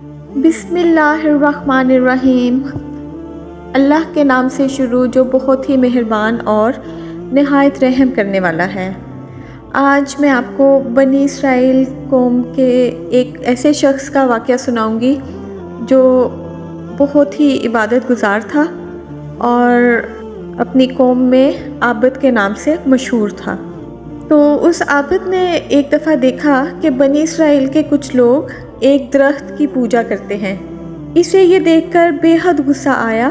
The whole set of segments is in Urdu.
بسم اللہ الرحمن الرحیم۔ اللہ کے نام سے شروع جو بہت ہی مہربان اور نہایت رحم کرنے والا ہے۔ آج میں آپ کو بنی اسرائیل قوم کے ایک ایسے شخص کا واقعہ سناؤں گی جو بہت ہی عبادت گزار تھا اور اپنی قوم میں عابد کے نام سے مشہور تھا۔ تو اس عابد نے ایک دفعہ دیکھا کہ بنی اسرائیل کے کچھ لوگ ایک درخت کی پوجا کرتے ہیں۔ اسے یہ دیکھ کر بے حد غصہ آیا۔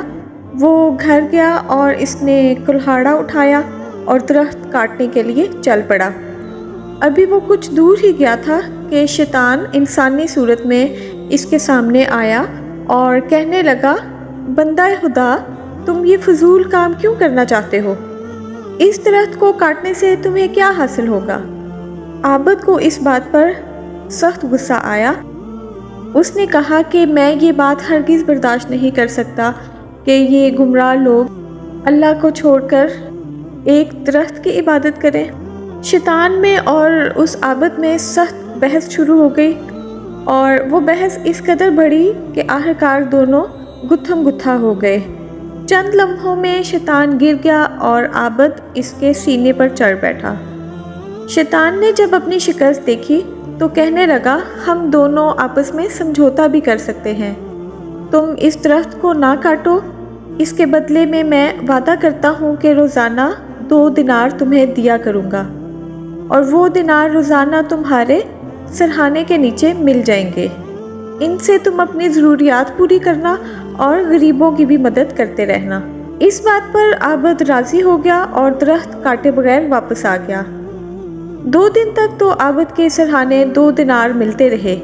وہ گھر گیا اور اس نے کلہاڑا اٹھایا اور درخت کاٹنے کے لیے چل پڑا۔ ابھی وہ کچھ دور ہی گیا تھا کہ شیطان انسانی صورت میں اس کے سامنے آیا اور کہنے لگا، بندہ خدا، تم یہ فضول کام کیوں کرنا چاہتے ہو؟ اس درخت کو کاٹنے سے تمہیں کیا حاصل ہوگا؟ عابد کو اس بات پر سخت غصہ آیا۔ اس نے کہا کہ میں یہ بات ہرگز برداشت نہیں کر سکتا کہ یہ گمراہ لوگ اللہ کو چھوڑ کر ایک درخت کی عبادت کریں۔ شیطان میں اور اس عابد میں سخت بحث شروع ہو گئی اور وہ بحث اس قدر بڑھی کہ آخرکار دونوں گتھم گتھا ہو گئے۔ چند لمحوں میں شیطان گر گیا اور عابد اس کے سینے پر چڑھ بیٹھا۔ شیطان نے جب اپنی شکست دیکھی تو کہنے لگا، ہم دونوں آپس میں سمجھوتا بھی کر سکتے ہیں۔ تم اس درخت کو نہ کاٹو، اس کے بدلے میں وعدہ کرتا ہوں کہ روزانہ 2 دینار تمہیں دیا کروں گا اور وہ دینار روزانہ تمہارے سرہانے کے نیچے مل جائیں گے۔ ان سے تم اپنی ضروریات پوری کرنا اور غریبوں کی بھی مدد کرتے رہنا۔ اس بات پر عابد راضی ہو گیا اور درخت کاٹے بغیر واپس آ گیا۔ 2 دن تک تو عابد کے سرہانے 2 دینار ملتے رہے،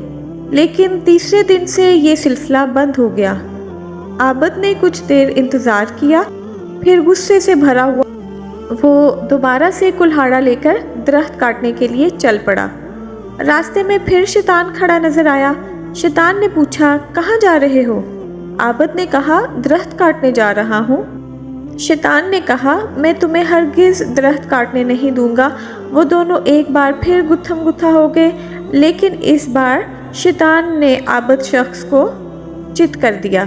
لیکن تیسرے دن سے یہ سلسلہ بند ہو گیا۔ عابد نے کچھ دیر انتظار کیا، پھر غصے سے بھرا ہوا وہ دوبارہ سے کلہاڑا لے کر درخت کاٹنے کے لیے چل پڑا۔ راستے میں پھر شیطان کھڑا نظر آیا۔ شیطان نے پوچھا، کہاں جا رہے ہو؟ عابد نے کہا، درخت کاٹنے جا رہا ہوں۔ شیطان نے کہا، میں تمہیں ہرگز درخت کاٹنے نہیں دوں گا۔ وہ دونوں ایک بار پھر گتھم گتھا ہو گئے، لیکن اس بار شیطان نے عابد شخص کو چت کر دیا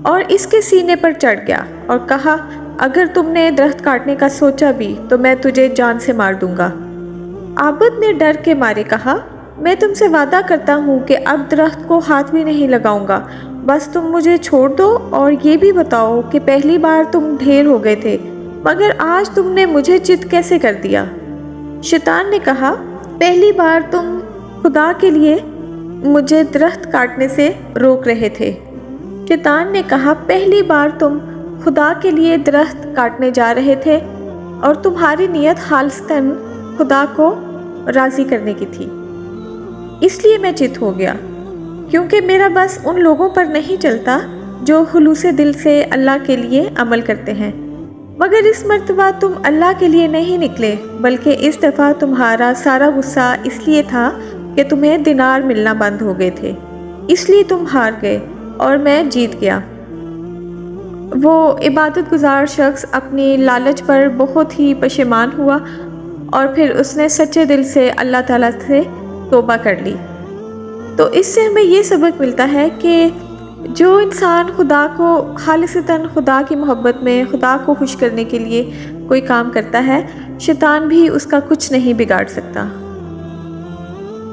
اور اس کے سینے پر چڑھ گیا اور کہا، اگر تم نے درخت کاٹنے کا سوچا بھی تو میں تجھے جان سے مار دوں گا۔ عابد نے ڈر کے مارے کہا، میں تم سے وعدہ کرتا ہوں کہ اب درخت کو ہاتھ بھی نہیں لگاؤں گا، بس تم مجھے چھوڑ دو اور یہ بھی بتاؤ کہ پہلی بار تم ڈھیر ہو گئے تھے، مگر آج تم نے مجھے چت کیسے کر دیا؟ شیطان نے کہا، پہلی بار تم خدا کے لیے مجھے درخت کاٹنے سے روک رہے تھے۔ شیطان نے کہا، پہلی بار تم خدا کے لیے درخت کاٹنے جا رہے تھے اور تمہاری نیت خالصتاً خدا کو راضی کرنے کی تھی، اس لیے میں چت ہو گیا، کیونکہ میرا بس ان لوگوں پر نہیں چلتا جو خلوص دل سے اللہ کے لیے عمل کرتے ہیں۔ مگر اس مرتبہ تم اللہ کے لیے نہیں نکلے، بلکہ اس دفعہ تمہارا سارا غصہ اس لیے تھا کہ تمہیں دینار ملنا بند ہو گئے تھے، اس لیے تم ہار گئے اور میں جیت گیا۔ وہ عبادت گزار شخص اپنی لالچ پر بہت ہی پشیمان ہوا اور پھر اس نے سچے دل سے اللہ تعالیٰ سے توبہ کر لی۔ تو اس سے ہمیں یہ سبق ملتا ہے کہ جو انسان خدا کو خالصتاً خدا کی محبت میں خدا کو خوش کرنے کے لیے کوئی کام کرتا ہے، شیطان بھی اس کا کچھ نہیں بگاڑ سکتا۔